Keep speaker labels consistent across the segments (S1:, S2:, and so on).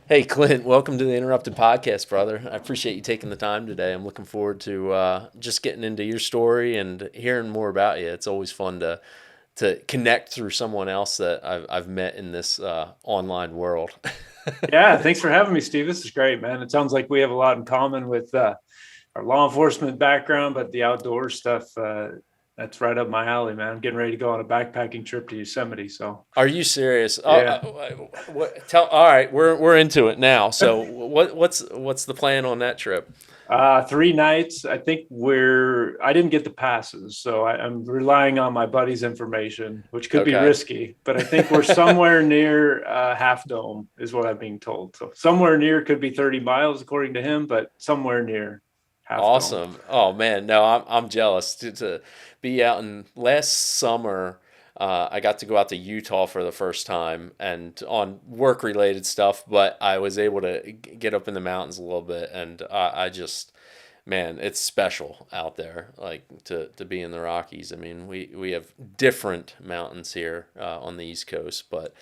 S1: Hey, Clint, welcome to the Interrupted Podcast, brother. I appreciate you taking the time today. I'm looking forward to just getting into your story and hearing more about you. It's always fun to connect through someone else that I've met in this online world.
S2: Yeah, thanks for having me, Steve. This is great, man. It sounds like we have a lot in common with our law enforcement background, but the outdoor stuff, that's right up my alley, man. I'm getting ready to go on a backpacking trip to Yosemite. So,
S1: Are you serious?
S2: yeah,
S1: All right, we're into it now. So what's the plan on that trip?
S2: 3 nights. I didn't get the passes, so I'm relying on my buddy's information, which could be
S1: Okay.
S2: risky, but I think we're somewhere near Half Dome, is what I'm being told. So, somewhere near could be 30 miles, according to him, but somewhere near Half Dome.
S1: Awesome. Oh man, no, I'm jealous to be out in last summer. I got to go out to Utah for the first time and on work related stuff, but I was able to get up in the mountains a little bit, and I just, man, it's special out there. Like to be in the Rockies. I mean, we have different mountains here on the East Coast, but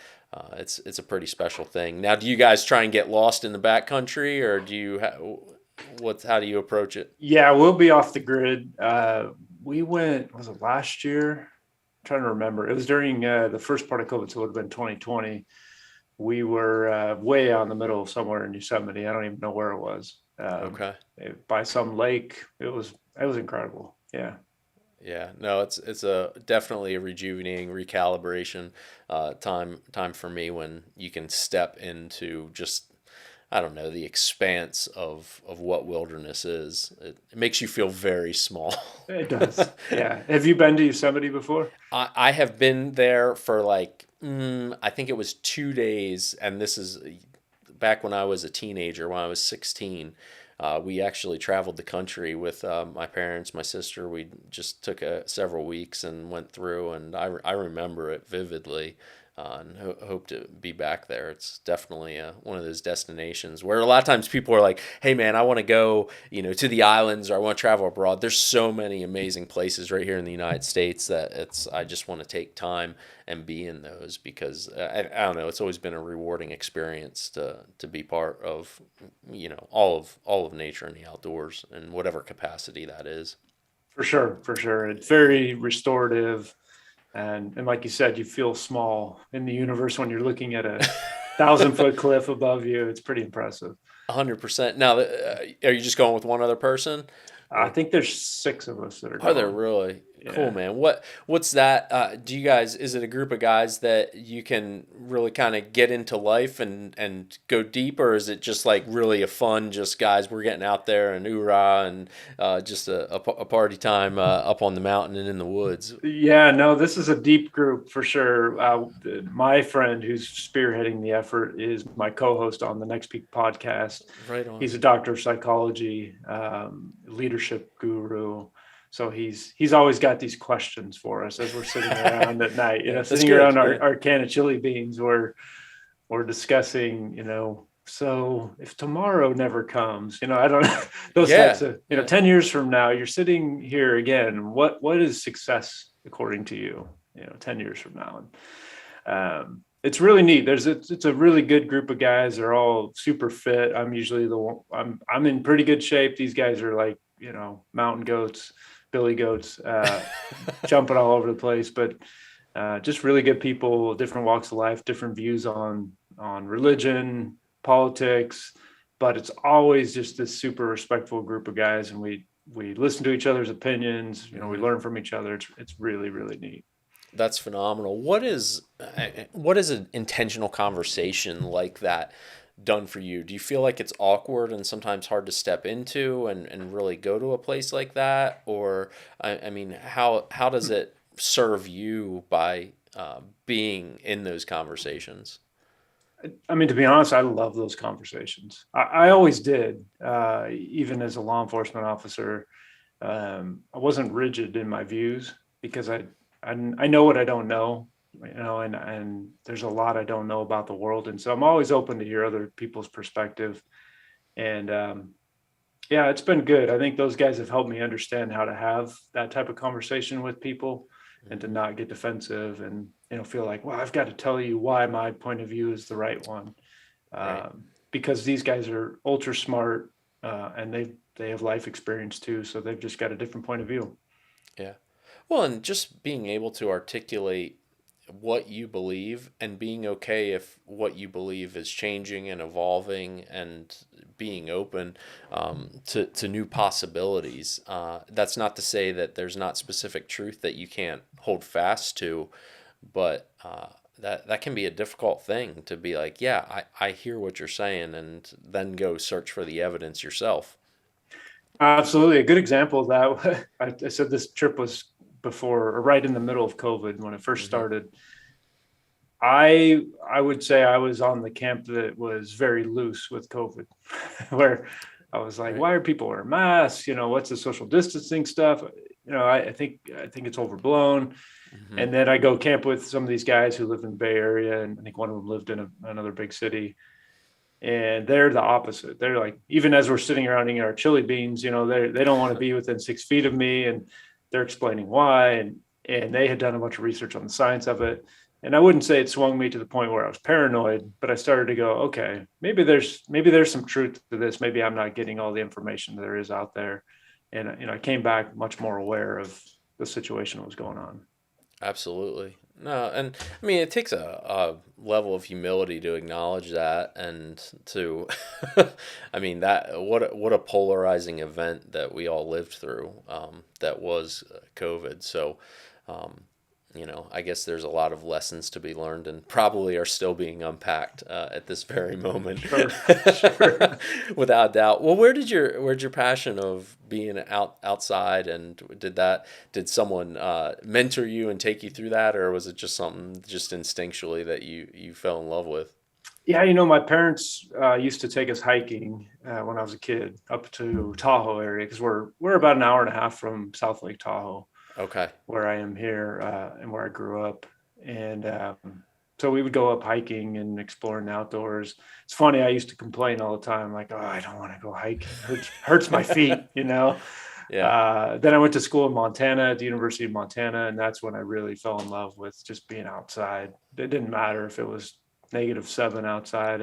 S1: it's a pretty special thing. Now, do you guys try and get lost in the backcountry, or do you how do you approach it?
S2: Yeah, we'll be off the grid. We went, was it last year? I'm trying to remember. It was during the first part of COVID, so it would have been 2020. We were way out in the middle of somewhere in Yosemite. I don't even know where it was.
S1: Okay.
S2: By some lake. It was incredible. Yeah.
S1: Yeah, no, it's a definitely a rejuvenating recalibration time for me when you can step into just, I don't know, the expanse of what wilderness is. It makes you feel very small.
S2: It does. Yeah. Have you been to Yosemite before?
S1: I have been there for like I think it was 2 days, and this is back when I was a teenager, when I was 16. We actually traveled the country with my parents, my sister. We just took several weeks and went through, and I remember it vividly. And hope to be back there. It's definitely one of those destinations where a lot of times people are like, "Hey, man, I want to go, to the islands, or I want to travel abroad." There's so many amazing places right here in the United States that I just want to take time and be in those because I don't know. It's always been a rewarding experience to be part of, all of nature and the outdoors in whatever capacity that is.
S2: For sure. For sure. It's very restorative. And like you said, you feel small in the universe when you're looking at a 1,000 foot cliff above you. It's pretty impressive.
S1: 100%. Now, are you just going with one other person?
S2: I think there's 6 of us that are
S1: Are there
S2: going.
S1: really? Cool,
S2: Yeah.
S1: man. What's that? Do you guys? Is it a group of guys that you can really kind of get into life and go deep, or is it just like really a fun, just guys, we're getting out there and hoorah and just a party time up on the mountain and in the woods?
S2: Yeah, no, this is a deep group for sure. My friend who's spearheading the effort is my co-host on the Next Peak podcast.
S1: Right on.
S2: He's a doctor of psychology, leadership guru. So he's always got these questions for us as we're sitting around at night,
S1: Yeah, that's
S2: sitting
S1: good.
S2: around
S1: Yeah.
S2: our can of chili beans. We're discussing, so if tomorrow never comes, I don't know, those types
S1: Yeah.
S2: of,
S1: Yeah.
S2: 10 years from now, you're sitting here again. What is success according to you, 10 years from now? And it's really neat. It's a really good group of guys. They're all super fit. I'm usually the one, I'm in pretty good shape. These guys are like, mountain goats, billy goats, jumping all over the place, but just really good people, different walks of life, different views on religion, politics, but it's always just this super respectful group of guys, and we listen to each other's opinions. We
S1: Mhm.
S2: learn from each other. It's really really neat.
S1: That's phenomenal. What is an intentional conversation like that done for you? Do you feel like it's awkward and sometimes hard to step into and really go to a place like that? Or I mean, how does it serve you by being in those conversations?
S2: I mean, to be honest, I love those conversations. I always did, even as a law enforcement officer. I wasn't rigid in my views because I know what I don't know, and there's a lot I don't know about the world, and so I'm always open to hear other people's perspective. And yeah, it's been good. I think those guys have helped me understand how to have that type of conversation with people and to
S1: Mhm.
S2: not get defensive and feel like, well, I've got to tell you why my point of view is the right one.
S1: Right.
S2: because these guys are ultra smart, and they have life experience too, so they've just got a different point of view.
S1: Yeah. Well, and just being able to articulate what you believe and being okay if what you believe is changing and evolving and being open to new possibilities. That's not to say that there's not specific truth that you can't hold fast to, but that can be a difficult thing to be like, yeah, I hear what you're saying, and then go search for the evidence yourself.
S2: Absolutely. A good example of that, I said this trip was before or right in the middle of COVID when it first
S1: Hmm.
S2: started. I would say I was on the camp that was very loose with COVID, where I was like,
S1: Right.
S2: why are people wearing masks? What's the social distancing stuff? I think it's overblown.
S1: Hmm.
S2: And then I go camp with some of these guys who live in the Bay Area, and I think one of them lived in another big city. And they're the opposite. They're like, even as we're sitting around eating our chili beans, they don't want to be within 6 feet of me, and they're explaining why. And they had done a bunch of research on the science of it. And I wouldn't say it swung me to the point where I was paranoid, but I started to go, okay, maybe there's some truth to this. Maybe I'm not getting all the information there is out there. And I came back much more aware of the situation that was going on.
S1: Absolutely. No, and I mean, it takes a level of humility to acknowledge that and to, I mean, what a polarizing event that we all lived through, that was COVID. So, um, I guess there's a lot of lessons to be learned and probably are still being unpacked at this very moment,
S2: Sure, sure.
S1: without doubt. Well, where'd your passion of being outside, and did someone mentor you and take you through that, or was it just something just instinctually that you fell in love with?
S2: Yeah, my parents used to take us hiking when I was a kid up to Tahoe area because we're about an hour and a half from South Lake Tahoe,
S1: Okay.
S2: where I am here, and where I grew up. And so we would go up hiking and exploring the outdoors. It's funny, I used to complain all the time, like, oh, I don't want to go hiking. It hurts my feet.
S1: Yeah.
S2: Then I went to school in Montana at the University of Montana, and that's when I really fell in love with just being outside. It didn't matter if it was -7 outside.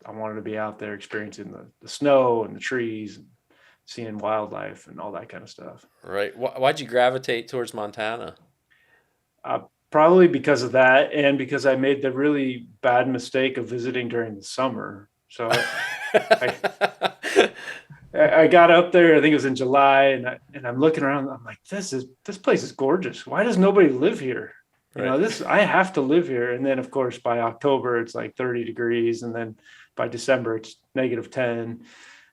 S2: I wanted to be out there experiencing the snow and the trees and seeing wildlife and all that kind of stuff.
S1: Right. Why'd you gravitate towards Montana?
S2: Uh, Probably because of that, and because I made the really bad mistake of visiting during the summer. So I, I got up there. I think it was in July, and I'm looking around. I'm like, this place is gorgeous. Why does nobody live here?
S1: Right.
S2: I have to live here. And then of course by October it's like 30 degrees, and then by December it's -10,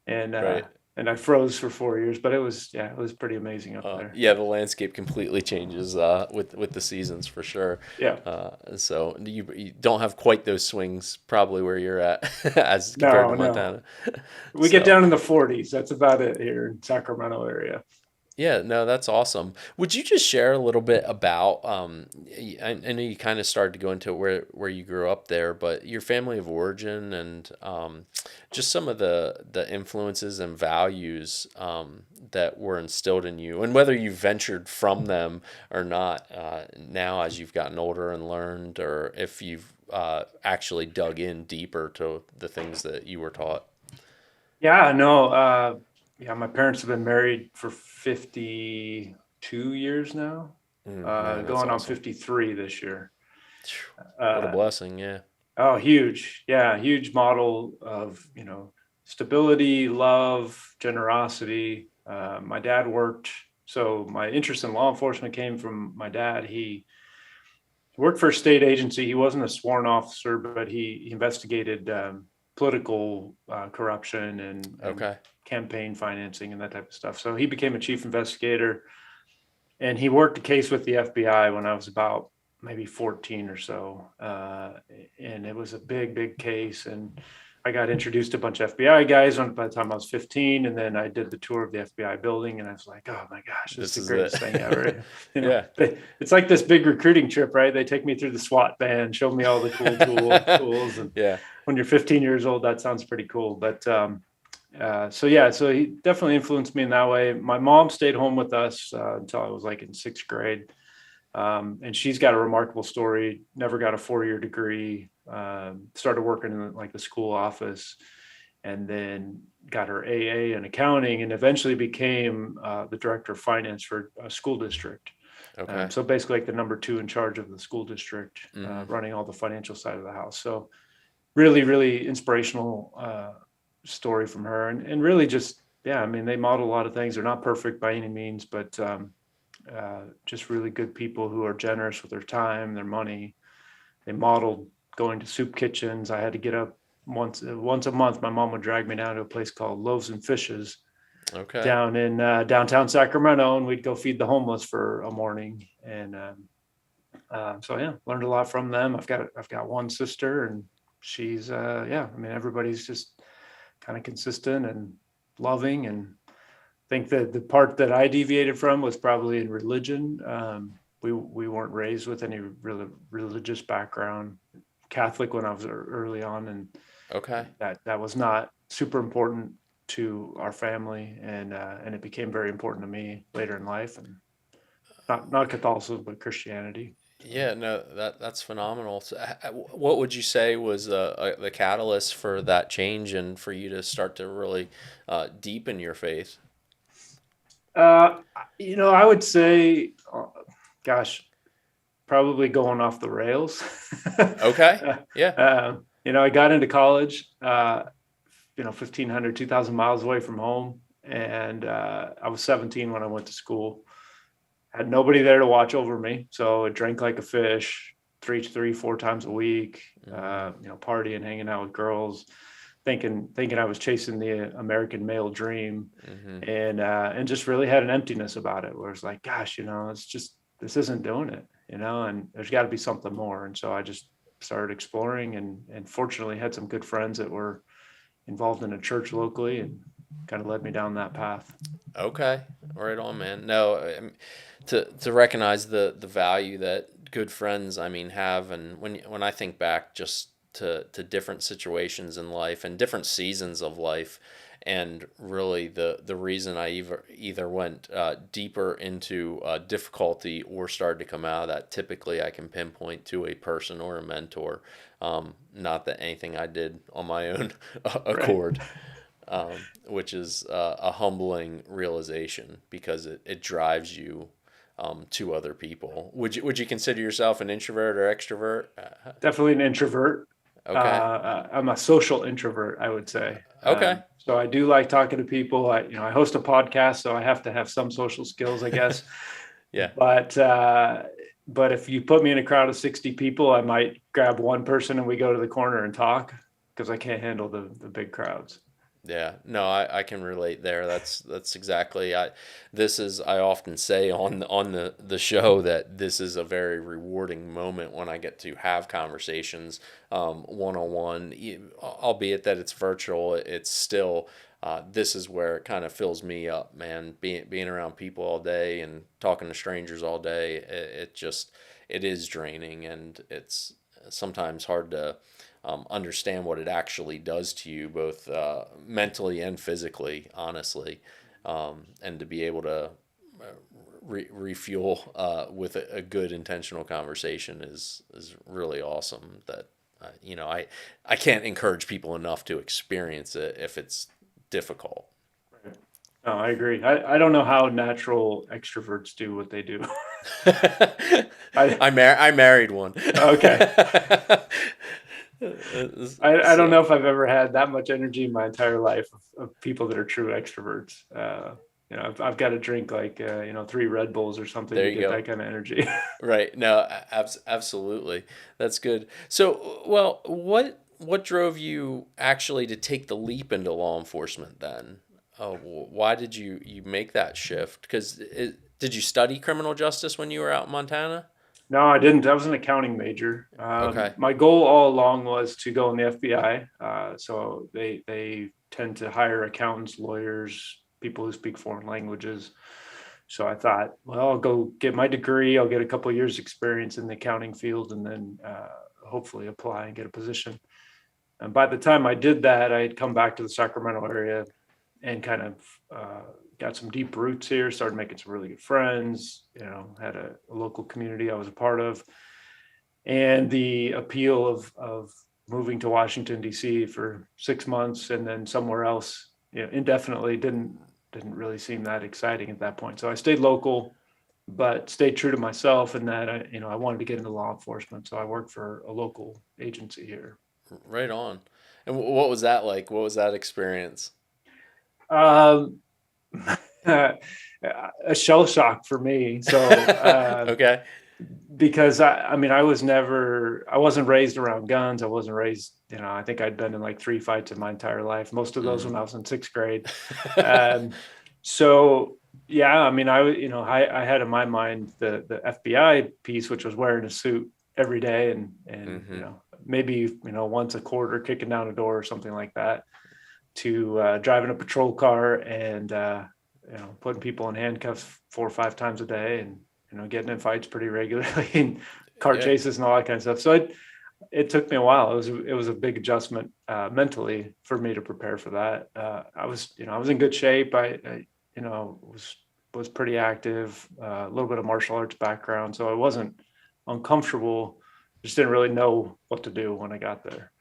S2: and
S1: Right.
S2: and I froze for 4 years. But it was pretty amazing up there.
S1: Yeah, the landscape completely changes with the seasons for sure.
S2: Yeah.
S1: So you don't have quite those swings probably where you're at as compared
S2: No,
S1: to
S2: no.
S1: Montana.
S2: We get
S1: So
S2: down in the 40s. That's about it here in Sacramento area.
S1: yeah, no, that's awesome. Would you just share a little bit about I know you kind of started to go into where you grew up there, but your family of origin and just some of the influences and values that were instilled in you, and whether you ventured from them or not now as you've gotten older and learned, or if you've actually dug in deeper to the things that you were taught.
S2: Yeah, no, yeah, my parents have been married for 52 years now,
S1: Man, that's
S2: going on
S1: awesome.
S2: 53 this year.
S1: Phew. What a
S2: Uh,
S1: blessing, yeah.
S2: oh, huge. Yeah, huge model of, stability, love, generosity. My dad worked, so my interest in law enforcement came from my dad. He worked for a state agency. He wasn't a sworn officer, but he investigated political corruption and
S1: Okay.
S2: campaign financing and that type of stuff. So he became a chief investigator, and he worked a case with the FBI when I was about maybe 14 or so. And it was a big, big case. And I got introduced to a bunch of FBI guys by the time I was 15. And then I did the tour of the FBI building, and I was like, oh my gosh, this is
S1: This
S2: the
S1: is it.
S2: greatest thing ever.
S1: Yeah.
S2: It's like this big recruiting trip, right? They take me through the SWAT van, show me all the cool tools. And
S1: Yeah.
S2: when you're 15 years old, that sounds pretty cool. But so yeah, so he definitely influenced me in that way. My mom stayed home with us until I was like in 6th grade. And she's got a remarkable story. Never got a 4-year degree. Started working in like the school office, and then got her AA in accounting, and eventually became the director of finance for a school district.
S1: Okay.
S2: So basically like the number two in charge of the school district,
S1: Mm-hmm.
S2: running all the financial side of the house. So really, really inspirational story from her, and really just, yeah, I mean, they model a lot of things. They're not perfect by any means, but just really good people who are generous with their time, their money. They modeled going to soup kitchens. I had to get up once a month. My mom would drag me down to a place called Loaves and Fishes
S1: Okay.
S2: down in downtown Sacramento, and we'd go feed the homeless for a morning. And so yeah, learned a lot from them. I've got one sister, and she's yeah, I mean, everybody's just kind of consistent and loving. And I think that the part that I deviated from was probably in religion. We weren't raised with any really religious background. Catholic when I was early on, and
S1: Okay.
S2: that was not super important to our family, and it became very important to me later in life. And not Catholicism, but Christianity. So.
S1: Yeah, no, that's phenomenal. So, what would you say was the catalyst for that change and for you to start to really deepen your faith?
S2: Uh, I would say, gosh, probably going off the rails.
S1: Okay. Yeah.
S2: I got into college, 1,500, 2,000 miles away from home. And I was 17 when I went to school. Had nobody there to watch over me. So I drank like a fish, three, 4 times a week, partying, hanging out with girls, thinking I was chasing the American male dream,
S1: Mm-hmm.
S2: and just really had an emptiness about it where it's like, gosh, it's just, this isn't doing it, and there's got to be something more. And so I just started exploring, and fortunately had some good friends that were involved in a church locally, and kind of led me down that path.
S1: Okay, right on, man. No, to recognize the value that good friends, I mean, have, and when I think back just to different situations in life and different seasons of life, and really the reason I either went deeper into difficulty or started to come out of that, typically I can pinpoint to a person or a mentor. Not that anything I did on my own
S2: Right.
S1: accord. Which is a humbling realization because it drives you to other people. Would you consider yourself an introvert or extrovert?
S2: Definitely an introvert.
S1: Okay.
S2: I'm a social introvert, I would say.
S1: Okay.
S2: So I do like talking to people. I host a podcast, so I have to have some social skills, I guess.
S1: Yeah.
S2: But if you put me in a crowd of 60 people, I might grab one person and we go to the corner and talk, because I can't handle the big crowds.
S1: Yeah, no, I can relate there. That's exactly I often say on the show that this is a very rewarding moment when I get to have conversations one on one, albeit that it's virtual. It's still this is where it kind of fills me up, man. Being around people all day and talking to strangers all day, it is draining, and it's sometimes hard to understand what it actually does to you, both mentally and physically, honestly. And to be able to refuel with a good intentional conversation is really awesome. That I can't encourage people enough to experience it if it's difficult.
S2: Right. No, I agree. I don't know how natural extroverts do what they do. I
S1: I married one.
S2: Okay. I don't know
S1: So
S2: if I've ever had that much energy in my entire life of people that are true extroverts. I've got to drink like 3 Red Bulls or something
S1: there
S2: to
S1: you
S2: get
S1: go.
S2: that kind of energy.
S1: Right. No, absolutely. That's good. So, well, what drove you actually to take the leap into law enforcement then? Oh, why did you make that shift? Because did you study criminal justice when you were out in Montana?
S2: No, I didn't. I was an accounting major.
S1: Okay.
S2: My goal all along was to go in the FBI. So they tend to hire accountants, lawyers, people who speak foreign languages. So I thought, well, I'll go get my degree. I'll get a couple of years experience in the accounting field, and then hopefully apply and get a position. And by the time I did that, I had come back to the Sacramento area and kind of got some deep roots here, started making some really good friends, had a local community I was a part of. And the appeal of moving to Washington, D.C. for 6 months and then somewhere else, indefinitely didn't really seem that exciting at that point. So I stayed local, but stayed true to myself in that I wanted to get into law enforcement. So I worked for a local agency here.
S1: Right on. And what was that like? What was that experience?
S2: Um, a shell shock for me. So
S1: Okay.
S2: because I mean, I wasn't raised around guns. I wasn't raised, I think I'd been in like 3 fights in my entire life, most of those when I was in sixth grade. Um, so yeah, I mean, I had in my mind the FBI piece, which was wearing a suit every day and,
S1: Hmm.
S2: maybe, once a quarter kicking down a door or something like that, to driving a patrol car and, putting people in handcuffs 4 or 5 times a day and, getting in fights pretty regularly and car
S1: Yeah.
S2: chases and all that kind of stuff. So it took me a while. It was a big adjustment mentally for me to prepare for that. I was in good shape. I was pretty active, a little bit of martial arts background. So I wasn't uncomfortable. Just didn't really know what to do when I got there.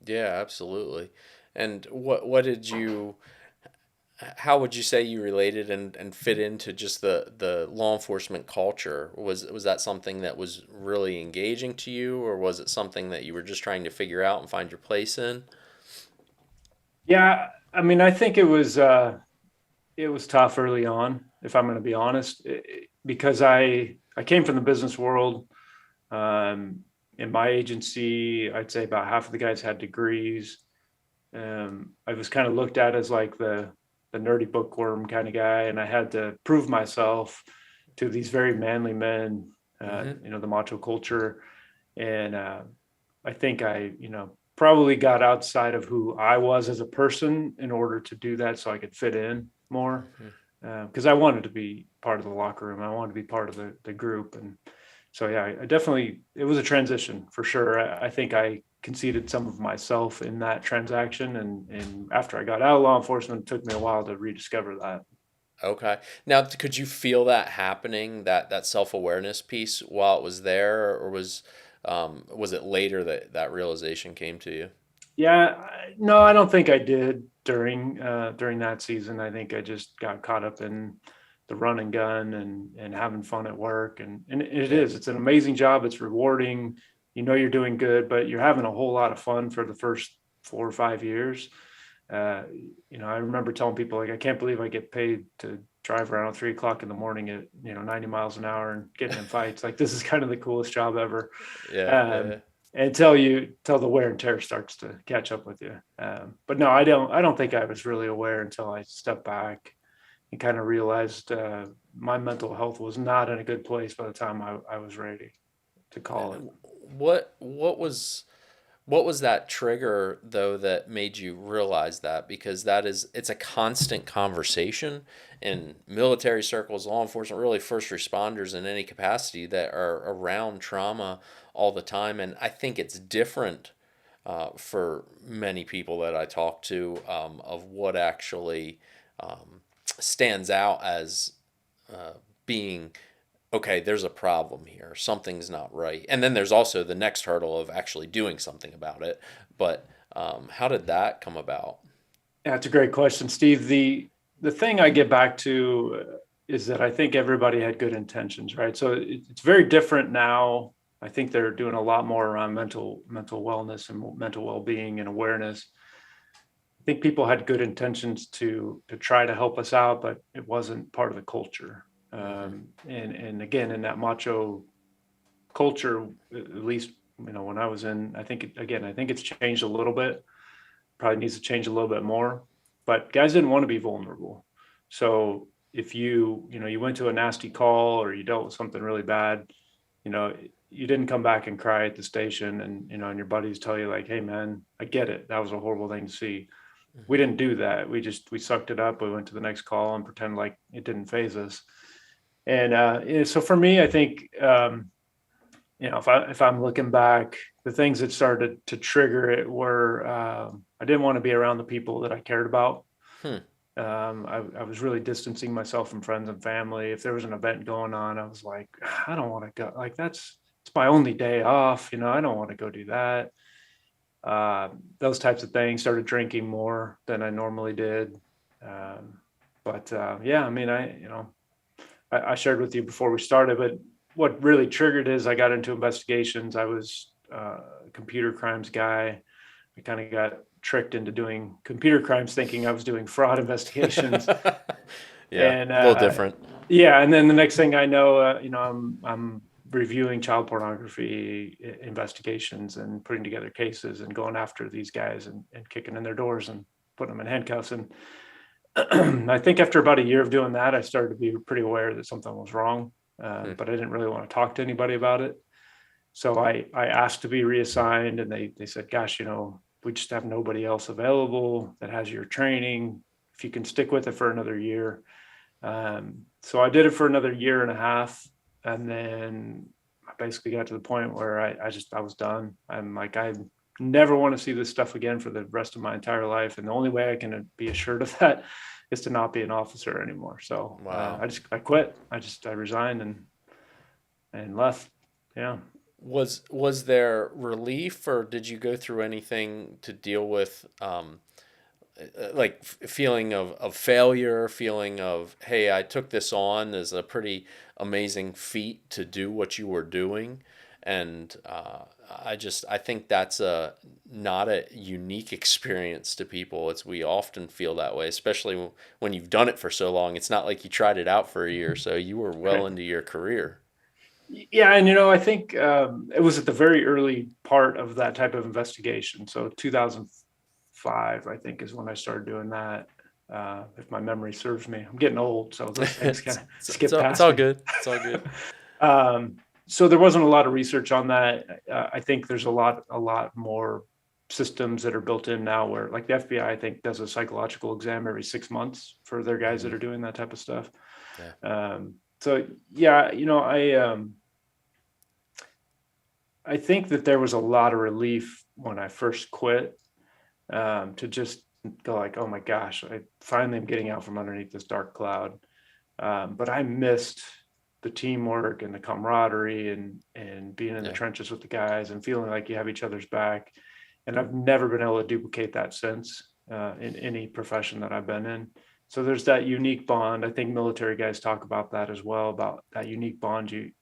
S1: Yeah, absolutely. And what did you how would you say you related and fit into just the law enforcement culture? Was that something that was really engaging to you, or was it something that you were just trying to figure out and find your place in?
S2: Yeah, I mean, I think it was tough early on, if I'm going to be honest, because I came from the business world. Um, in my agency, I'd say about half of the guys had degrees. I was kind of looked at as like the nerdy bookworm kind of guy, and I had to prove myself to these very manly men.
S1: Hmm.
S2: The macho culture, and I think probably got outside of who I was as a person in order to do that, so I could fit in more. Because I wanted to be part of the locker room. I wanted to be part of the group, and so yeah, I definitely it was a transition for sure. I think I conceded some of myself in that transaction, and after I got out of law enforcement, it took me a while to rediscover that.
S1: Okay. Now, could you feel that happening, that self-awareness piece while it was there, or was it later that that realization came to you?
S2: Yeah, no, I don't think I did during that season. I think I just got caught up in the run and gun and having fun at work, and
S1: Yeah.
S2: it's an amazing job. It's rewarding. You're doing good, but you're having a whole lot of fun for the first 4 or 5 years. Uh, I remember telling people like, I can't believe I get paid to drive around at 3 o'clock in the morning at 90 miles an hour and getting in fights. Like this is kind of the coolest job ever.
S1: Yeah.
S2: Um,
S1: Yeah.
S2: until the wear and tear starts to catch up with you. But no, I don't think I was really aware until I stepped back and kind of realized my mental health was not in a good place by the time I was ready to call it.
S1: What was what was that trigger though that made you realize that? Because it's a constant conversation in military circles, law enforcement, really first responders in any capacity that are around trauma all the time. And I think it's different for many people that I talk to, of what actually stands out as being okay, there's a problem here, something's not right. And then there's also the next hurdle of actually doing something about it. But how did that come about?
S2: That's a great question, Steve. The thing I get back to is that I think everybody had good intentions, right? So it's very different now. I think they're doing a lot more around mental wellness and mental well-being and awareness. I think people had good intentions to try to help us out, but it wasn't part of the culture.
S1: Hmm.
S2: And again, in that macho culture, at least when I was in, I think it's changed a little bit. Probably needs to change a little bit more. But guys didn't want to be vulnerable. So if you went to a nasty call or you dealt with something really bad, you know, you didn't come back and cry at the station and your buddies tell you like, hey man, I get it. That was a horrible thing to see. We
S1: Hmm.
S2: didn't do that. We sucked it up. We went to the next call and pretend like it didn't phase us. And so for me, I think if I'm looking back, the things that started to trigger it were I didn't want to be around the people that I cared about.
S1: Hmm.
S2: I was really distancing myself from friends and family. If there was an event going on, I was like, I don't want to go. Like it's my only day off. I don't want to go do that. those types of things. Started drinking more than I normally did. Yeah, I mean, I shared with you before we started, but what really triggered is I got into investigations. I was a computer crimes guy. I kind of got tricked into doing computer crimes, thinking I was doing fraud investigations.
S1: Yeah,
S2: And
S1: a little different.
S2: yeah, and then the next thing I know, I'm reviewing child pornography investigations and putting together cases and going after these guys and kicking in their doors and putting them in handcuffs. And I think after about a year of doing that, I started to be pretty aware that something was wrong, but I didn't really want to talk to anybody about it. So I asked to be reassigned, and they said, gosh, we just have nobody else available that has your training. If you can stick with it for another year. So I did it for another year and a half. And then I basically got to the point where I was done. I'm like, I never want to see this stuff again for the rest of my entire life. And the only way I can be assured of that is to not be an officer anymore. So
S1: Wow.
S2: I quit. I resigned and left. Yeah.
S1: Was there relief, or did you go through anything to deal with like feeling of failure, feeling of, hey, I took this on as a pretty amazing feat to do what you were doing, and I think that's not a unique experience to people. We often feel that way, especially when you've done it for so long. It's not like you tried it out for a year, so you were well
S2: Right.
S1: into your career.
S2: Yeah, and I think it was at the very early part of that type of investigation. So 2005, I think, is when I started doing that. If my memory serves me, I'm getting old, so those things kind of skip
S1: It's
S2: past
S1: all
S2: me.
S1: good. It's all good.
S2: So there wasn't a lot of research on that. I think there's a lot more systems that are built in now, where like the FBI, I think, does a psychological exam every 6 months for their guys that
S1: Hmm.
S2: are doing that type of stuff.
S1: Yeah.
S2: So yeah, I think that there was a lot of relief when I first quit, to just go like, oh my gosh, I finally am getting out from underneath this dark cloud. But I missed the teamwork and the camaraderie and being in the
S1: Yeah.
S2: trenches with the guys and feeling like you have each other's back. And I've never been able to duplicate that since, in any profession that I've been in. So there's that unique bond. I think military guys talk about that as well, about that unique bond you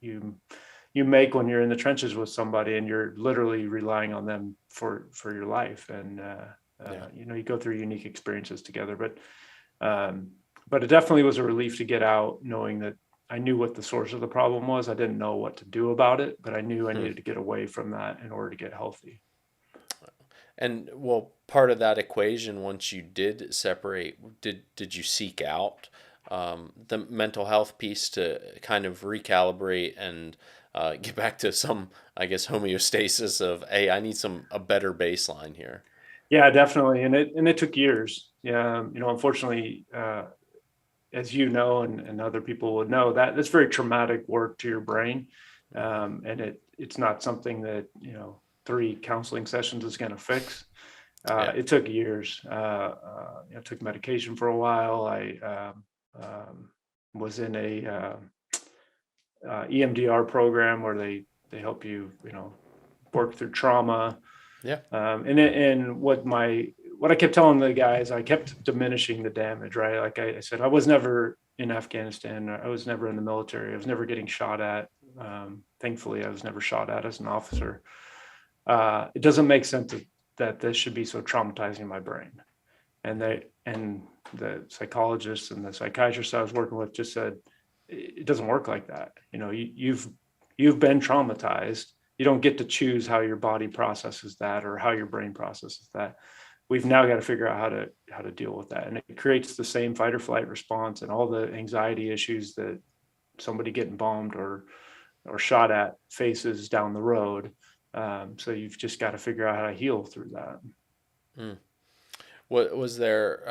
S2: make when you're in the trenches with somebody and you're literally relying on them for your life. And
S1: Yeah.
S2: you go through unique experiences together. But it definitely was a relief to get out, knowing that I knew what the source of the problem was. I didn't know what to do about it, but I knew I
S1: Hmm.
S2: needed to get away from that in order to get healthy.
S1: And well, part of that equation, once you did separate, did you seek out the mental health piece to kind of recalibrate and get back to some, I guess, homeostasis of, hey, I need a better baseline here.
S2: Yeah, definitely. And it took years. Yeah. Unfortunately, as you know, and other people would know, that that's very traumatic work to your brain. And it's not something that, 3 counseling sessions is going to fix.
S1: Yeah.
S2: It took years. I took medication for a while. I was in a EMDR program where they help you, work through trauma.
S1: Yeah.
S2: And what I kept telling the guys, I kept diminishing the damage, right? Like I said, I was never in Afghanistan. I was never in the military. I was never getting shot at. Thankfully, I was never shot at as an officer. It doesn't make sense that this should be so traumatizing my brain. And the psychologists and the psychiatrists I was working with just said, it doesn't work like that. You've been traumatized. You don't get to choose how your body processes that or how your brain processes that. We've now got to figure out how to deal with that. And it creates the same fight or flight response and all the anxiety issues that somebody getting bombed or shot at faces down the road. So you've just got to figure out how to heal through that.
S1: Hmm. What was there?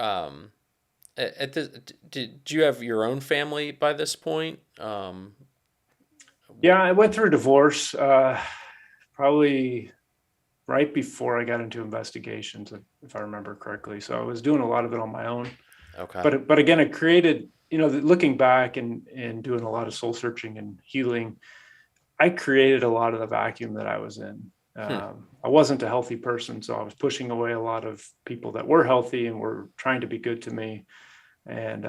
S1: At this, did you have your own family by this point?
S2: Yeah, I went through a divorce, probably right before I got into investigations, if I remember correctly. So I was doing a lot of it on my own.
S1: Okay.
S2: But again, it created, looking back and doing a lot of soul searching and healing, I created a lot of the vacuum that I was in.
S1: Hmm.
S2: I wasn't a healthy person, so I was pushing away a lot of people that were healthy and were trying to be good to me. And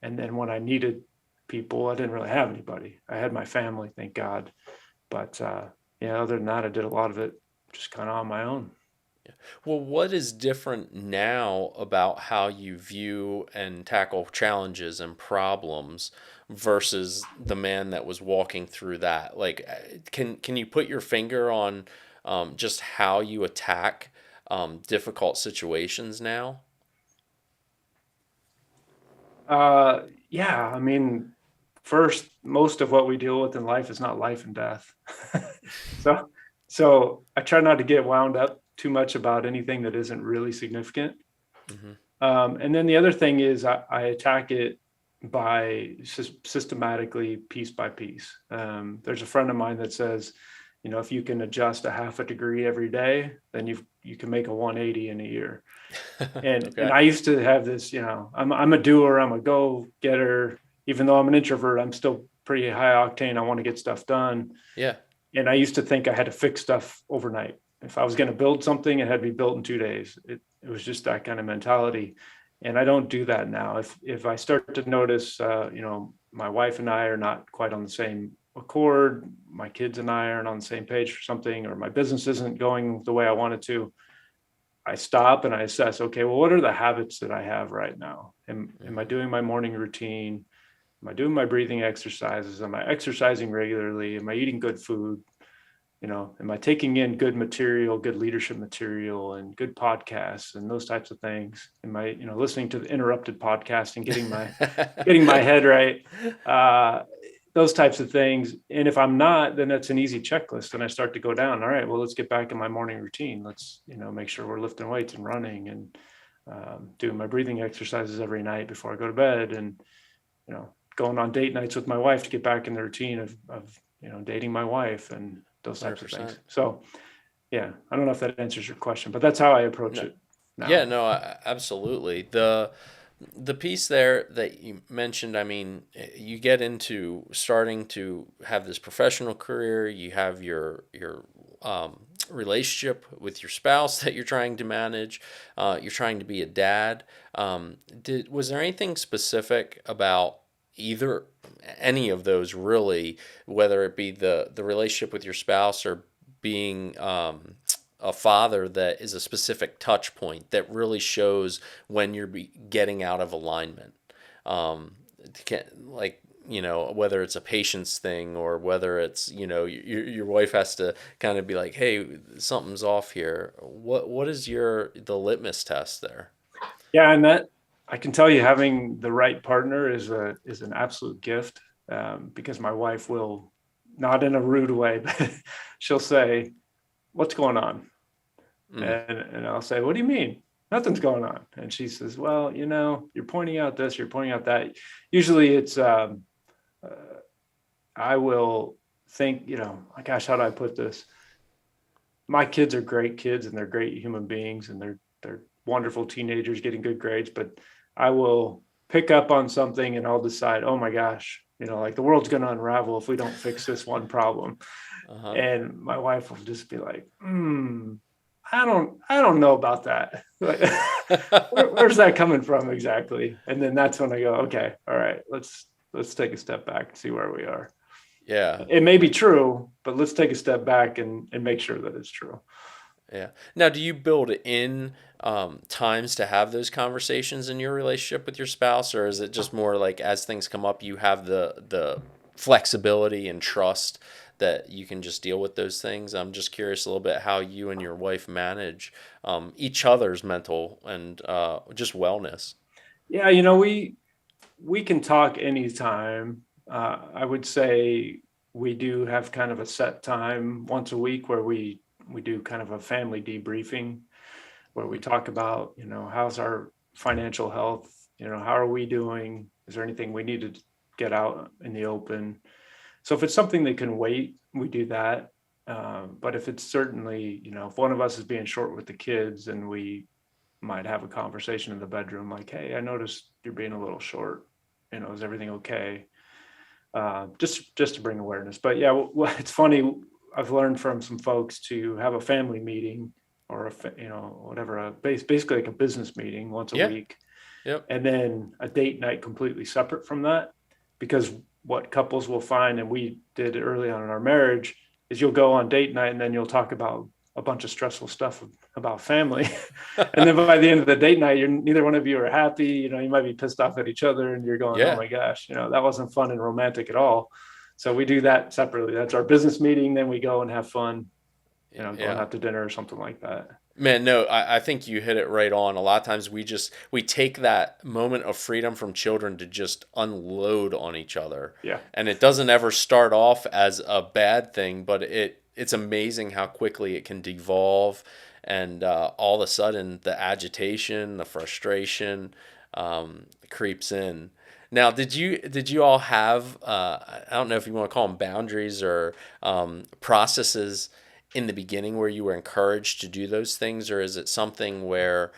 S2: then when I needed people, I didn't really have anybody. I had my family, thank God. But yeah, other than that, I did a lot of it just kind of on my own.
S1: Well, what is different now about how you view and tackle challenges and problems versus the man that was walking through that? Like, can you put your finger on just how you attack difficult situations now?
S2: Yeah, I mean, first, most of what we deal with in life is not life and death. so, so I try not to get wound up too much about anything that isn't really significant.
S1: Hmm.
S2: And then the other thing is I attack it by systematically, piece by piece. There's a friend of mine that says, if you can adjust a half a degree every day, then you can make a 180 in a year. And
S1: Okay.
S2: I used to have this, I'm a doer, I'm a go getter. Even though I'm an introvert, I'm still pretty high octane. I want to get stuff done.
S1: Yeah.
S2: And I used to think I had to fix stuff overnight. If I was going to build something, it had to be built in 2 days. It was just that kind of mentality. And I don't do that now. If I start to notice, my wife and I are not quite on the same accord, my kids and I aren't on the same page for something, or my business isn't going the way I want it to, I stop and I assess, okay, well, what are the habits that I have right now? Am I
S1: Hmm.
S2: doing my morning routine? Am I doing my breathing exercises? Am I exercising regularly? Am I eating good food? Am I taking in good material, good leadership material, and good podcasts and those types of things? Am I, listening to the interrupted podcast and getting my head right? Uh, those types of things. And if I'm not, then that's an easy checklist. And I start to go down. All right, well, let's get back in my morning routine. Let's, make sure we're lifting weights and running and doing my breathing exercises every night before I go to bed, and going on date nights with my wife to get back in the routine of dating my wife and those types of things.
S1: 100%.
S2: So yeah, I don't know if that answers your question, but that's how I approach
S1: No.
S2: it
S1: Yeah,
S2: now.
S1: no, absolutely. The piece there that you mentioned, I mean, you get into starting to have this professional career, you have your relationship with your spouse that you're trying to manage, you're trying to be a dad. Was there anything specific about either any of those really, whether it be the relationship with your spouse or being a father, that is a specific touch point that really shows when you're getting out of alignment? Um, like, whether it's a patience thing or whether it's, your wife has to kind of be like, hey, something's off here. What is the litmus test there?
S2: Yeah, and that I can tell you, having the right partner is an absolute gift, because my wife will, not in a rude way, but she'll say, "What's going on?"
S1: Mm,
S2: And I'll say, "What do you mean? Nothing's going on." And she says, "Well, you're pointing out this, you're pointing out that." Usually, it's uh, I will think, gosh, how do I put this? My kids are great kids and they're great human beings and they're wonderful teenagers getting good grades, but I will pick up on something and I'll decide, oh my gosh, like the world's going to unravel if we don't fix this one problem.
S1: uh-huh.
S2: And my wife will just be like, I don't know about that. Like, where's that coming from exactly? And then that's when I go, okay, all right, let's take a step back and see where we are.
S1: Yeah.
S2: It may be true, but let's take a step back and make sure that it's true.
S1: Yeah. Now, do you build in times to have those conversations in your relationship with your spouse, or is it just more like as things come up, you have the flexibility and trust that you can just deal with those things? I'm just curious a little bit how you and your wife manage each other's mental and just wellness.
S2: Yeah, we can talk anytime. I would say we do have kind of a set time once a week where we do kind of a family debriefing where we talk about, how's our financial health, how are we doing? Is there anything we need to get out in the open? So if it's something that can wait, we do that. But if it's certainly, if one of us is being short with the kids, and we might have a conversation in the bedroom like, hey, I noticed you're being a little short, is everything okay? Just to bring awareness. But yeah, well, it's funny, I've learned from some folks to have a family meeting or whatever, basically like a business meeting once a
S1: Yeah.
S2: week,
S1: Yep.
S2: and then a date night completely separate from that. Because what couples will find, and we did early on in our marriage, is you'll go on date night and then you'll talk about a bunch of stressful stuff about family. And then by the end of the date night, neither one of you are happy. You might be pissed off at each other and you're going, oh
S1: Yeah.
S2: my gosh, that wasn't fun and romantic at all. So we do that separately. That's our business meeting. Then we go and have fun, going
S1: Yeah.
S2: out to dinner or something like that.
S1: Man, no, I think you hit it right on. A lot of times we take that moment of freedom from children to just unload on each other.
S2: Yeah.
S1: And it doesn't ever start off as a bad thing, but it's amazing how quickly it can devolve, and all of a sudden the agitation, the frustration creeps in. Now, did you all have I don't know if you want to call them boundaries or processes in the beginning where you were encouraged to do those things, or is it something where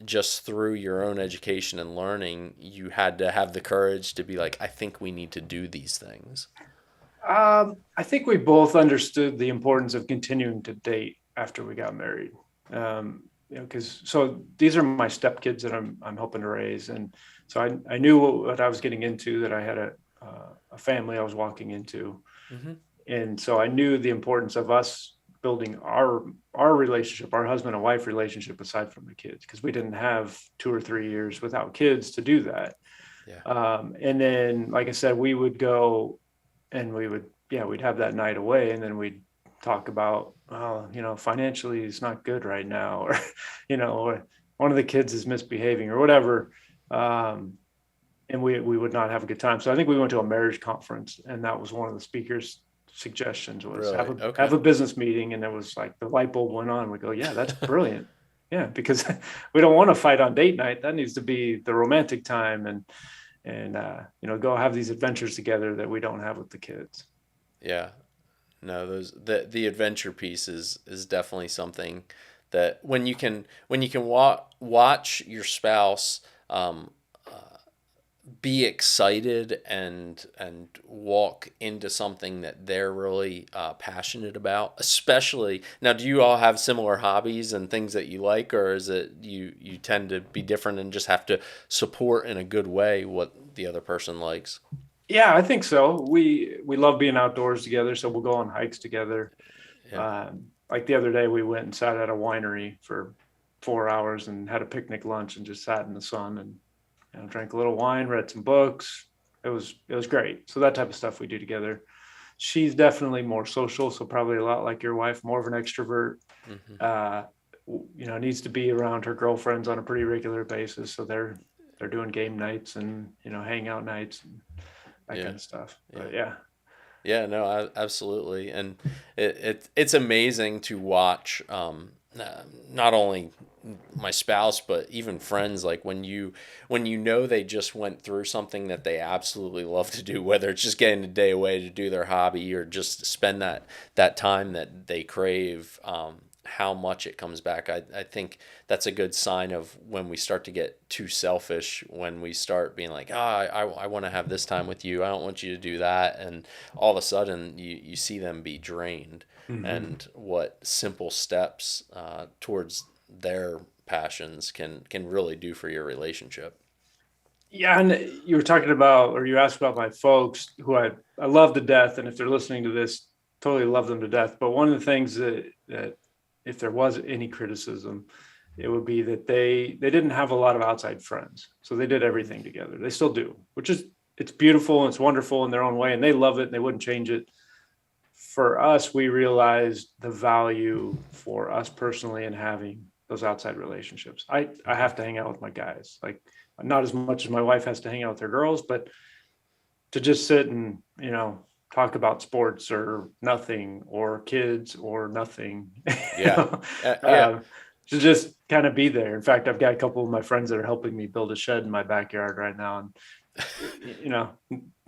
S1: just through your own education and learning you had to have the courage to be like, I think we need to do these things?
S2: I think we both understood the importance of continuing to date after we got married. Because so these are my stepkids that I'm hoping to raise, and so I knew what I was getting into, that I had a family I was walking into,
S1: Mm-hmm.
S2: and so I knew the importance of us building our relationship, our husband and wife relationship, aside from the kids, because we didn't have 2 or 3 years without kids to do that.
S1: Yeah.
S2: And then, like I said, we would go and we'd have that night away, and then we'd talk about, well, financially it's not good right now, or, or one of the kids is misbehaving or whatever. And we would not have a good time. So I think we went to a marriage conference, and that was one of the speakers' suggestions was
S1: Really? Okay.
S2: have a business meeting. And it was like the light bulb went on. We go, yeah, that's brilliant. Yeah, because we don't want to fight on date night. That needs to be the romantic time, and go have these adventures together that we don't have with the kids.
S1: Yeah. No, the adventure piece is definitely something that when you can watch your spouse be excited and walk into something that they're really passionate about. Especially now, do you all have similar hobbies and things that you like, or is it you tend to be different and just have to support in a good way what the other person likes?
S2: Yeah, I think so. We love being outdoors together, so we'll go on hikes together.
S1: Yeah.
S2: Like the other day, we went and sat at a winery for 4 hours and had a picnic lunch and just sat in the sun and drank a little wine, read some books. It was great. So that type of stuff we do together. She's definitely more social, so probably a lot like your wife, more of an extrovert.
S1: Mm-hmm.
S2: Needs to be around her girlfriends on a pretty regular basis, so they're doing game nights and hangout nights and that
S1: Yeah.
S2: kind of stuff.
S1: Yeah.
S2: But yeah.
S1: Yeah, no, absolutely, and it's amazing to watch. Not only my spouse, but even friends. Like when you know they just went through something that they absolutely love to do, whether it's just getting a day away to do their hobby or just spend that time that they crave. How much it comes back. I think that's a good sign of when we start to get too selfish, when we start being like, I want to have this time with you. I don't want you to do that. And all of a sudden you see them be drained,
S2: Mm-hmm.
S1: and what simple steps towards their passions can really do for your relationship.
S2: Yeah, and you were talking about, or you asked about my folks who I love to death, and if they're listening to this, totally love them to death. But one of the things that if there was any criticism, it would be that they didn't have a lot of outside friends. So they did everything together. They still do, it's beautiful and it's wonderful in their own way, and they love it and they wouldn't change it. For us, we realized the value for us personally in having those outside relationships. I have to hang out with my guys, like not as much as my wife has to hang out with her girls, but to just sit and, talk about sports or nothing, or kids or nothing.
S1: Yeah. Yeah.
S2: To just kind of be there. In fact, I've got a couple of my friends that are helping me build a shed in my backyard right now. And,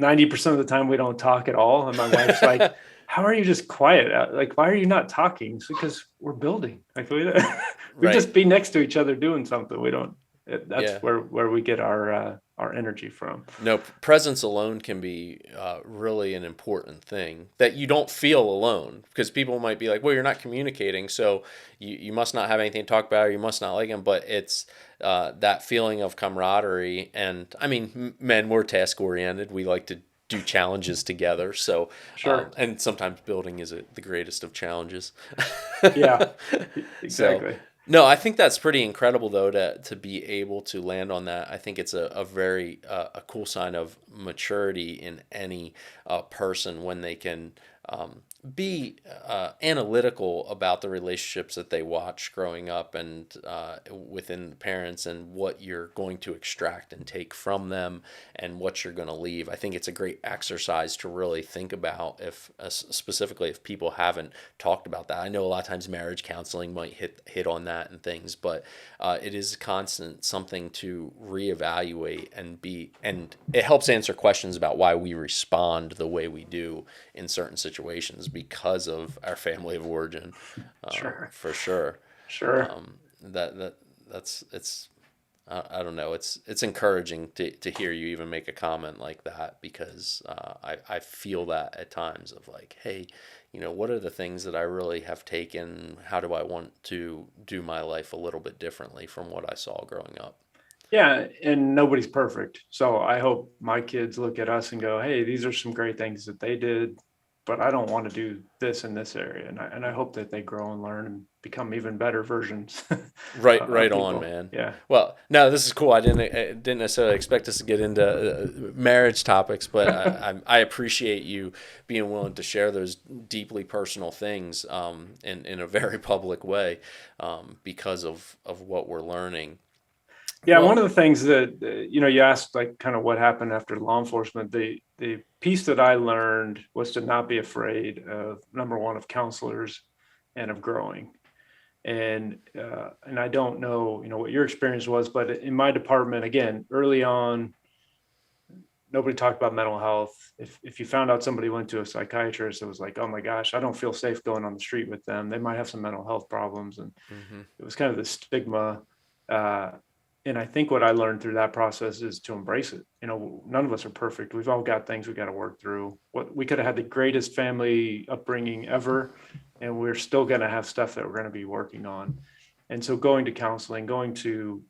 S2: 90% of the time we don't talk at all. And my wife's like, how are you just quiet? Like, why are you not talking? It's because we're building. Like we
S1: Right.
S2: just be next to each other doing something. We don't, that's
S1: Yeah.
S2: where we get our our energy from.
S1: No, presence alone can be really an important thing that you don't feel alone because people might be like, well, you're not communicating, so you must not have anything to talk about or you must not like them. But it's that feeling of camaraderie. And I mean, men, we're task oriented. We like to do challenges together. So,
S2: Sure.
S1: and sometimes building is the greatest of challenges.
S2: Yeah,
S1: So,
S2: exactly.
S1: no, I think that's pretty incredible though to be able to land on that. I think it's a very a cool sign of maturity in any person when they can be analytical about the relationships that they watch growing up and within the parents and what you're going to extract and take from them and what you're going to leave. I think it's a great exercise to really think about if specifically if people haven't talked about that. I know a lot of times marriage counseling might hit on that and things, but it is constant something to reevaluate and it helps answer questions about why we respond the way we do in certain situations because of our family of origin,
S2: Sure.
S1: for sure.
S2: Sure.
S1: That's it's I don't know. It's encouraging to hear you even make a comment like that because I feel that at times of like, hey, what are the things that I really have taken? How do I want to do my life a little bit differently from what I saw growing up?
S2: Yeah, and nobody's perfect. So I hope my kids look at us and go, "Hey, these are some great things that they did, but I don't want to do this in this area." And I hope that they grow and learn and become even better versions
S1: Right,
S2: of
S1: right on,
S2: people.
S1: man.
S2: Yeah.
S1: Well, no, this is cool. I didn't necessarily expect us to get into marriage topics, but I appreciate you being willing to share those deeply personal things in a very public way because of what we're learning.
S2: Yeah, one
S1: Well,
S2: of the things that you asked, like, kind of what happened after law enforcement. The piece that I learned was to not be afraid of, number one, of counselors and of growing. And I don't know, what your experience was, but in my department, again, early on, nobody talked about mental health. If you found out somebody went to a psychiatrist, it was like, oh my gosh, I don't feel safe going on the street with them. They might have some mental health problems, and
S1: hmm
S2: it was kind of the stigma. Uh, and I think what I learned through that process is to embrace it. None of us are perfect. We've all got things we got to work through. What we could have had the greatest family upbringing ever, and we're still going to have stuff that we're going to be working on. And so going to counseling, going to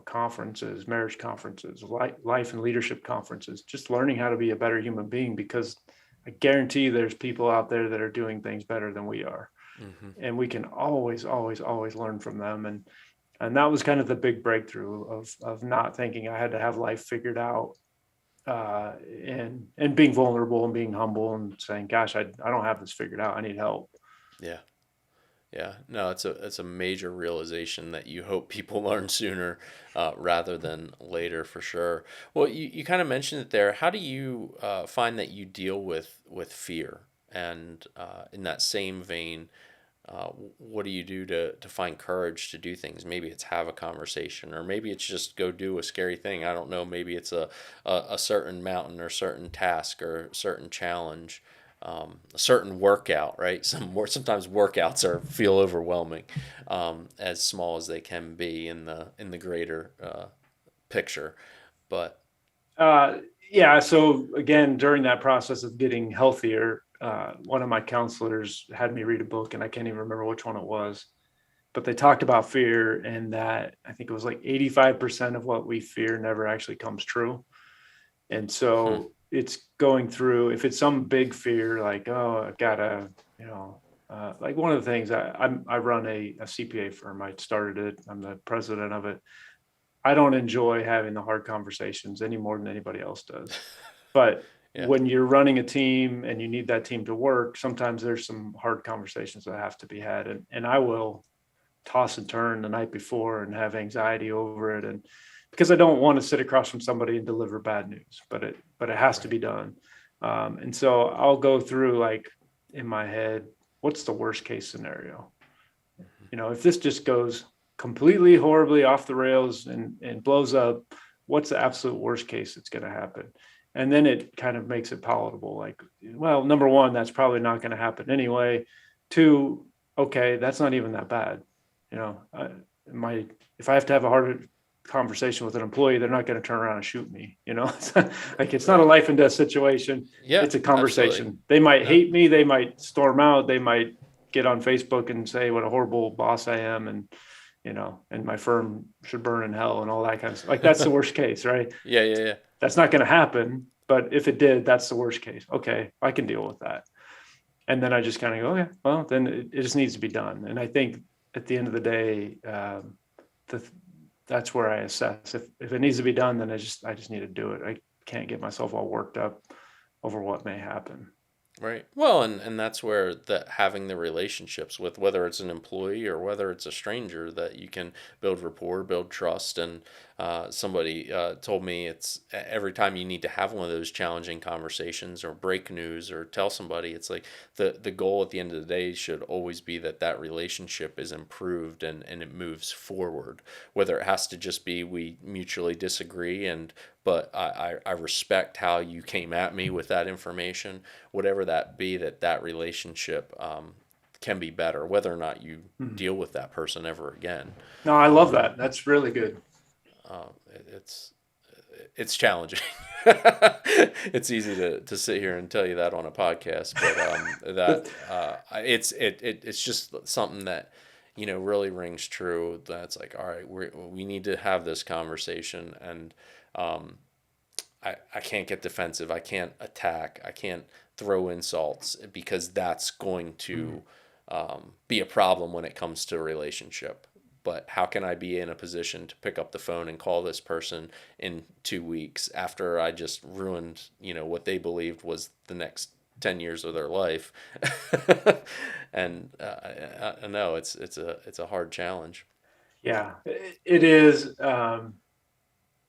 S2: conferences, marriage conferences, life and leadership conferences, just learning how to be a better human being, because I guarantee there's people out there that are doing things better than we are.
S1: hmm
S2: And we can always, always, always learn from them. And that was kind of the big breakthrough of not thinking I had to have life figured out, and being vulnerable and being humble and saying, gosh, I don't have this figured out. I need help.
S1: Yeah. Yeah, no, it's a major realization that you hope people learn sooner rather than later, for sure. Well, you kind of mentioned it there. How do you find that you deal with fear? And in that same vein, what do you do to find courage to do things? Maybe it's have a conversation, or maybe it's just go do a scary thing. I don't know. Maybe it's a certain mountain or certain task or certain challenge, a certain workout, right? Sometimes workouts feel overwhelming, as small as they can be in the greater picture. But
S2: Uh, yeah. So again, during that process of getting healthier, one of my counselors had me read a book, and I can't even remember which one it was, but they talked about fear, and that I think it was like 85% of what we fear never actually comes true. And
S1: hmm,
S2: so it's going through, if it's some big fear, like, oh, I gotta, like one of the things I run a CPA firm. I started it. I'm the president of it. I don't enjoy having the hard conversations any more than anybody else does. But
S1: yeah,
S2: when you're running a team and you need that team to work, sometimes there's some hard conversations that have to be had. And I will toss and turn the night before and have anxiety over it. And because I don't want to sit across from somebody and deliver bad news, but it has to
S1: right,
S2: be done. And so I'll go through, like, in my head, what's the worst case scenario? If this just goes completely horribly off the rails and blows up, what's the absolute worst case that's going to happen? And then it kind of makes it palatable. Like, well, number one, that's probably not going to happen anyway. Two, okay, that's not even that bad. You know, my if I have to have a heart conversation with an employee, they're not going to turn around and shoot me. It's not a
S1: Right.
S2: life and death situation.
S1: Yeah,
S2: It's a
S1: absolutely.
S2: conversation. They might
S1: No,
S2: hate me. They might storm out. They might get on Facebook and say what a horrible boss I am. And my firm should burn in hell and all that kind of stuff. Like, that's the worst case, right?
S1: yeah, yeah, yeah.
S2: That's not going to happen. But if it did, that's the worst case. Okay, I can deal with that. And then I just kind of go, okay, well, then it just needs to be done. And I think at the end of the day, that's where I assess if it needs to be done, then I just need to do it. I can't get myself all worked up over what may happen.
S1: Right. Well, and that's where having the relationships with, whether it's an employee or whether it's a stranger, that you can build rapport, build trust. And somebody told me it's every time you need to have one of those challenging conversations or break news or tell somebody, it's like the goal at the end of the day should always be that relationship is improved and it moves forward. Whether it has to just be we mutually disagree but I respect how you came at me with that information, whatever that be, that relationship can be better, whether or not you deal with that person ever again.
S2: No, I love that. That's really good.
S1: Uh, it's challenging. It's easy to sit here and tell you that on a podcast, but it's just something that really rings true. That's like, all right, we need to have this conversation, and I can't get defensive. I can't attack. I can't throw insults, because that's going to be a problem when it comes to a relationship. But how can I be in a position to pick up the phone and call this person in 2 weeks after I just ruined, what they believed was the next 10 years of their life? And I know it's a hard challenge.
S2: Yeah, it is.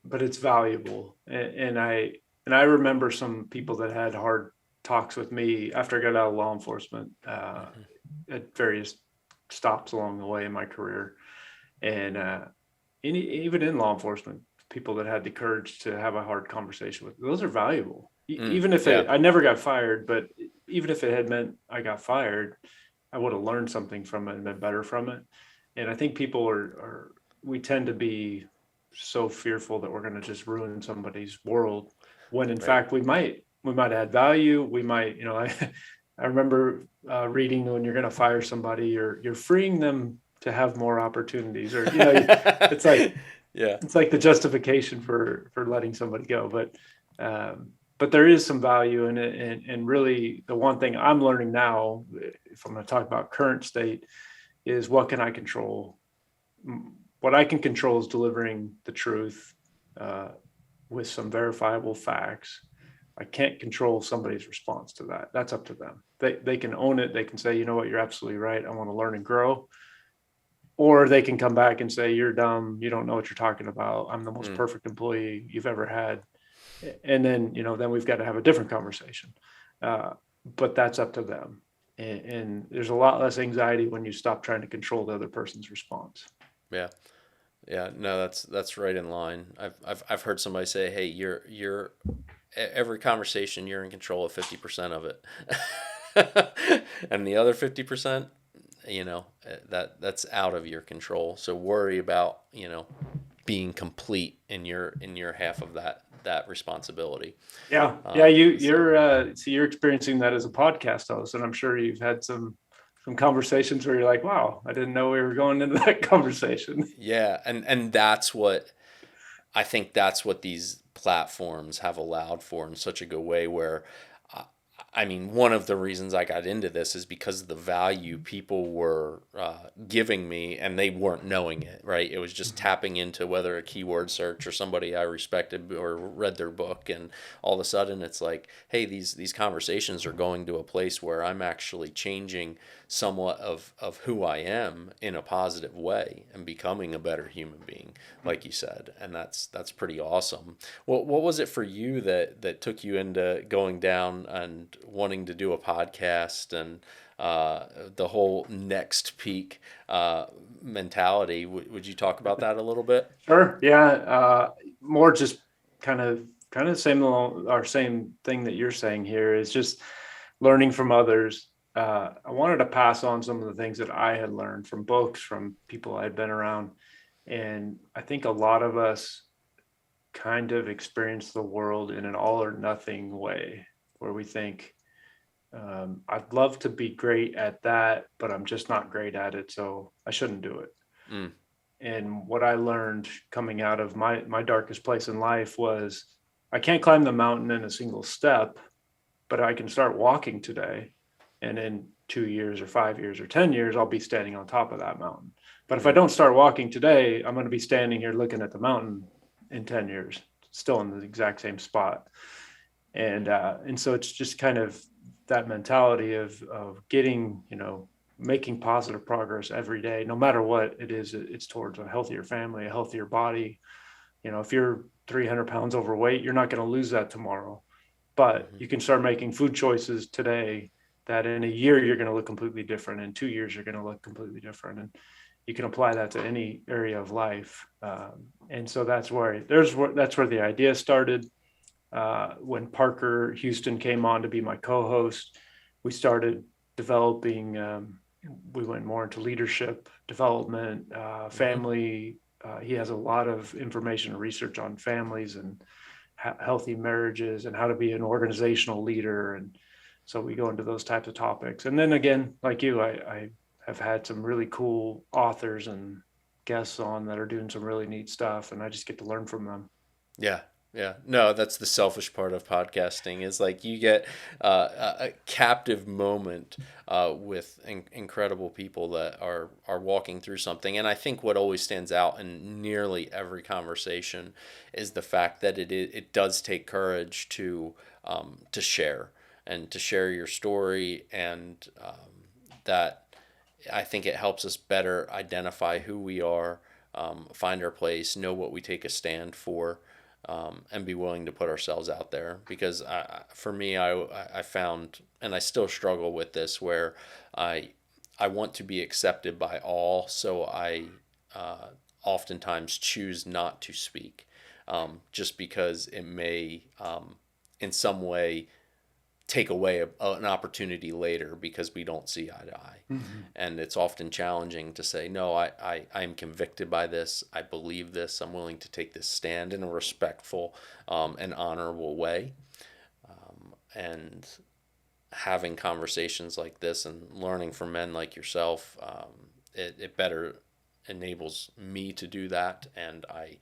S2: But it's valuable. And I remember some people that had hard talks with me after I got out of law enforcement at various stops along the way in my career. And even in law enforcement, people that had the courage to have a hard conversation with, those are valuable. Even if I never got fired, but even if it had meant I got fired, I would have learned something from it and been better from it. And I think people we tend to be so fearful that we're going to just ruin somebody's world, when in fact we might add value. We might, I remember reading, when you're going to fire somebody, you're freeing them to have more opportunities, or it's like it's like the justification for letting somebody go. But there is some value in it, and really the one thing I'm learning now, if I'm going to talk about current state, is what can I control. What I can control is delivering the truth with some verifiable facts. I can't control somebody's response to that. That's up to them. They can own it. They can say, you know what, you're absolutely right. I want to learn and grow. Or they can come back and say, you're dumb. You don't know what you're talking about. I'm the most perfect employee you've ever had. And then, then we've got to have a different conversation. But that's up to them. And there's a lot less anxiety when you stop trying to control the other person's response.
S1: Yeah. Yeah, no, that's right in line. I've heard somebody say, "Hey, you're every conversation you're in control of 50% of it." And the other 50%, that's out of your control. So worry about, being complete in your half of that responsibility.
S2: Yeah. Yeah, you're experiencing that as a podcast host, and I'm sure you've had some conversations where you're like, wow, I didn't know we were going into that conversation.
S1: Yeah. And that's what I think these platforms have allowed for in such a good way, where, I mean, one of the reasons I got into this is because of the value people were giving me, and they weren't knowing it, right? It was just tapping into whether a keyword search or somebody I respected or read their book, and all of a sudden it's like, hey, these conversations are going to a place where I'm actually changing somewhat of who I am in a positive way and becoming a better human being, like you said. And that's pretty awesome. What was it for you that took you into going down and wanting to do a podcast and the whole next peak mentality? Would you talk about that a little bit?
S2: Sure. Yeah. More just kind of same thing that you're saying here is just learning from others. I wanted to pass on some of the things that I had learned from books, from people I'd been around. And I think a lot of us kind of experience the world in an all or nothing way, where we think, I'd love to be great at that, but I'm just not great at it, so I shouldn't do it.
S1: Mm.
S2: And what I learned coming out of my darkest place in life was, I can't climb the mountain in a single step, but I can start walking today. And in 2 years or 5 years or 10 years, I'll be standing on top of that mountain. But if I
S1: Mm.
S2: don't start walking today, I'm going to be standing here looking at the mountain in 10 years, still in the exact same spot. And so it's just kind of that mentality of getting, making positive progress every day, no matter what it is. It's towards a healthier family, a healthier body. If you're 300 pounds overweight, you're not going to lose that tomorrow, but
S1: Mm-hmm.
S2: you can start making food choices today that in a year you're going to look completely different. In 2 years you're going to look completely different, and you can apply that to any area of life. And so that's where the idea started. When Parker Houston came on to be my co-host, we started developing. We went more into leadership development,
S1: Mm-hmm.
S2: family. He has a lot of information and research on families and healthy marriages and how to be an organizational leader. And so we go into those types of topics. And then again, like you, I have had some really cool authors and guests on that are doing some really neat stuff, and I just get to learn from them.
S1: Yeah. Yeah. No, that's the selfish part of podcasting is like you get a captive moment with incredible people that are walking through something. And I think what always stands out in nearly every conversation is the fact that it does take courage to share and to share your story, and that I think it helps us better identify who we are, find our place, know what we take a stand for, and be willing to put ourselves out there. Because for me, I found, and I still struggle with this, where I I want to be accepted by all, so I oftentimes choose not to speak, just because it may, in some way, take away an opportunity later because we don't see eye to eye.
S2: Mm-hmm.
S1: And it's often challenging to say, no, I am convicted by this. I believe this. I'm willing to take this stand in a respectful and honorable way. And having conversations like this and learning from men like yourself, it better enables me to do that. And I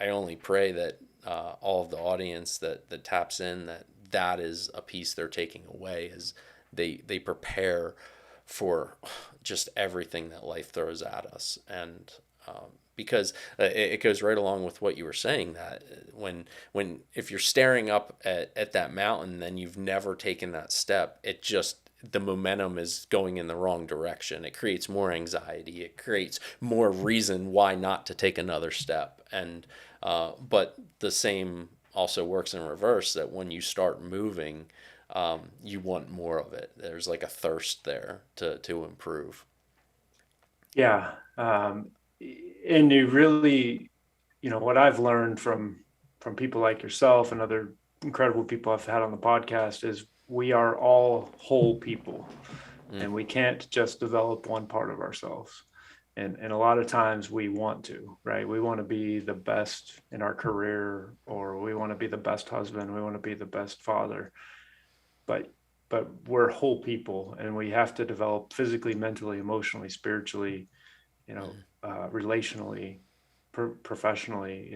S1: only pray that all of the audience that taps in, that is a piece they're taking away as they prepare for just everything that life throws at us. And because it goes right along with what you were saying, that when if you're staring up at that mountain, then you've never taken that step, it just, the momentum is going in the wrong direction. It creates more anxiety. It creates more reason why not to take another step. And but the same also works in reverse, that when you start moving, you want more of it. There's like a thirst there to improve.
S2: Yeah. And you really, what I've learned from people like yourself and other incredible people I've had on the podcast is we are all whole people,
S1: Mm.
S2: and we can't just develop one part of ourselves. And a lot of times we want to, right? We want to be the best in our career, or we want to be the best husband, we want to be the best father. But we're whole people, and we have to develop physically, mentally, emotionally, spiritually, relationally, professionally.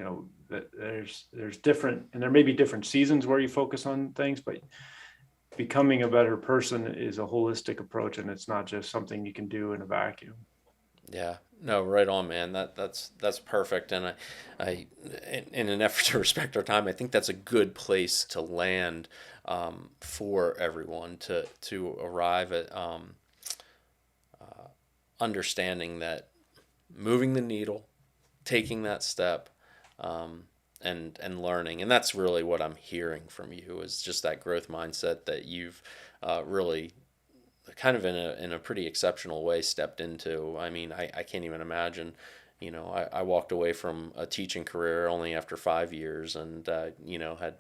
S2: That there's different, and there may be different seasons where you focus on things, but becoming a better person is a holistic approach, and it's not just something you can do in a vacuum.
S1: Yeah, no, right on, man. That's perfect. And I in an effort to respect our time, I think that's a good place to land for everyone to arrive at understanding that moving the needle, taking that step, and learning, and that's really what I'm hearing from you, is just that growth mindset that you've really kind of in a pretty exceptional way stepped into. I mean, I can't even imagine. I walked away from a teaching career only after 5 years, and had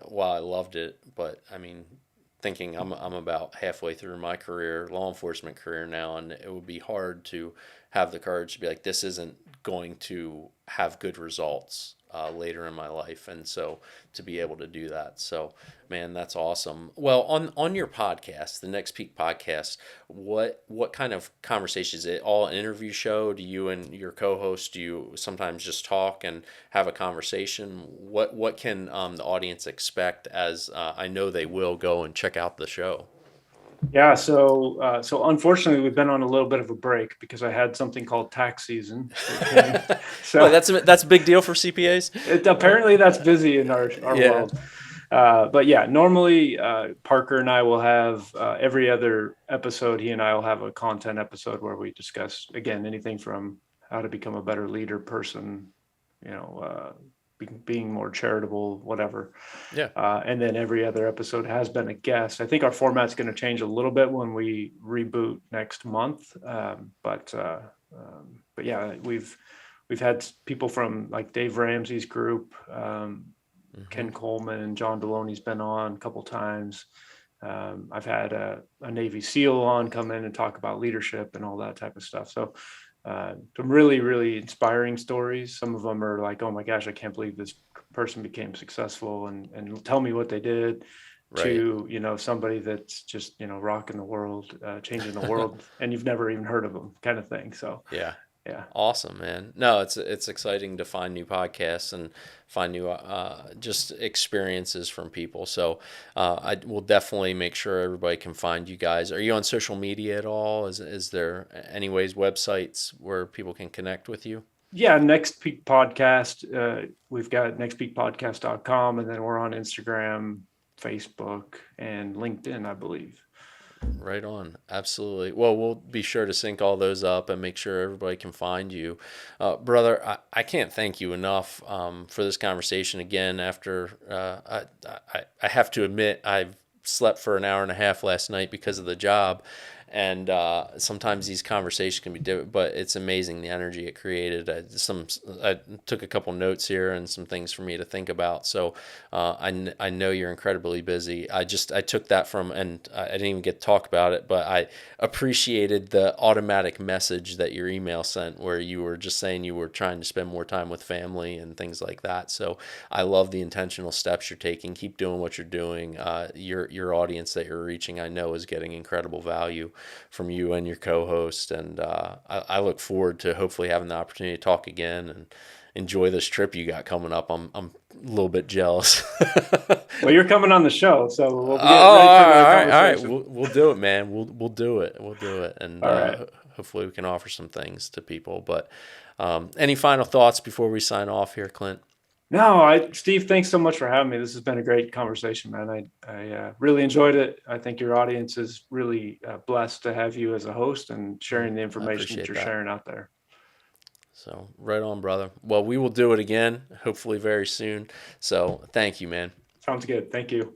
S1: while I loved it, but I mean, thinking I'm about halfway through my career, law enforcement career now, and it would be hard to have the courage to be like, this isn't going to have good results later in my life, and so to be able to do that. So, man, that's awesome. Well, on your podcast, the Next Peak podcast, what kind of conversations? Is it all an interview show? Do you and your co-host, do you sometimes just talk and have a conversation? What can the audience expect, as I know they will go and check out the show?
S2: Yeah, so unfortunately, we've been on a little bit of a break because I had something called tax season.
S1: Well,
S2: So
S1: that's a big deal for CPAs.
S2: apparently that's busy in our
S1: Yeah.
S2: world. But yeah, normally Parker and I will have every other episode. He and I will have a content episode where we discuss, again, anything from how to become a better leader, person, being more charitable, whatever.
S1: Yeah.
S2: And then every other episode has been a guest. I think our format's going to change a little bit when we reboot next month. But yeah, we've had people from like Dave Ramsey's group, Ken Coleman and John Deloney's been on a couple times. I've had a Navy SEAL on come in and talk about leadership and all that type of stuff. So some really, really inspiring stories. Some of them are like, oh my gosh, I can't believe this person became successful, and tell me what they did.
S1: Right.
S2: To, somebody that's just, rocking the world, changing the world, and you've never even heard of them, kind of thing. So
S1: Yeah.
S2: Yeah.
S1: Awesome, man. No, it's exciting to find new podcasts and find new just experiences from people. So I will definitely make sure everybody can find you guys. Are you on social media at all? Is there any ways, websites where people can connect with you?
S2: Yeah, Next Peak Podcast. We've got nextpeakpodcast.com, and then we're on Instagram, Facebook, and LinkedIn, I believe.
S1: Right on. Absolutely. Well, we'll be sure to sync all those up and make sure everybody can find you. Brother, I can't thank you enough for this conversation again. After I have to admit, I've slept for an hour and a half last night because of the job. And sometimes these conversations can be different, but it's amazing the energy it created. I took a couple notes here and some things for me to think about. So I know you're incredibly busy. I took that from, and I didn't even get to talk about it, but I appreciated the automatic message that your email sent, where you were just saying you were trying to spend more time with family and things like that. So I love the intentional steps you're taking. Keep doing what you're doing. Your audience that you're reaching, I know, is getting incredible value from you and your co-host, and I look forward to hopefully having the opportunity to talk again and enjoy this trip you got coming up. I'm a little bit jealous.
S2: Well, you're coming on the show, so we'll be
S1: all right. We'll do it, man. We'll do it, and hopefully we can offer some things to people. But any final thoughts before we sign off here, Clint?
S2: No, Steve, thanks so much for having me. This has been a great conversation, man. I really enjoyed it. I think your audience is really blessed to have you as a host and sharing the information that you're sharing out there.
S1: So right on, brother. Well, we will do it again, hopefully very soon. So thank you, man.
S2: Sounds good. Thank you.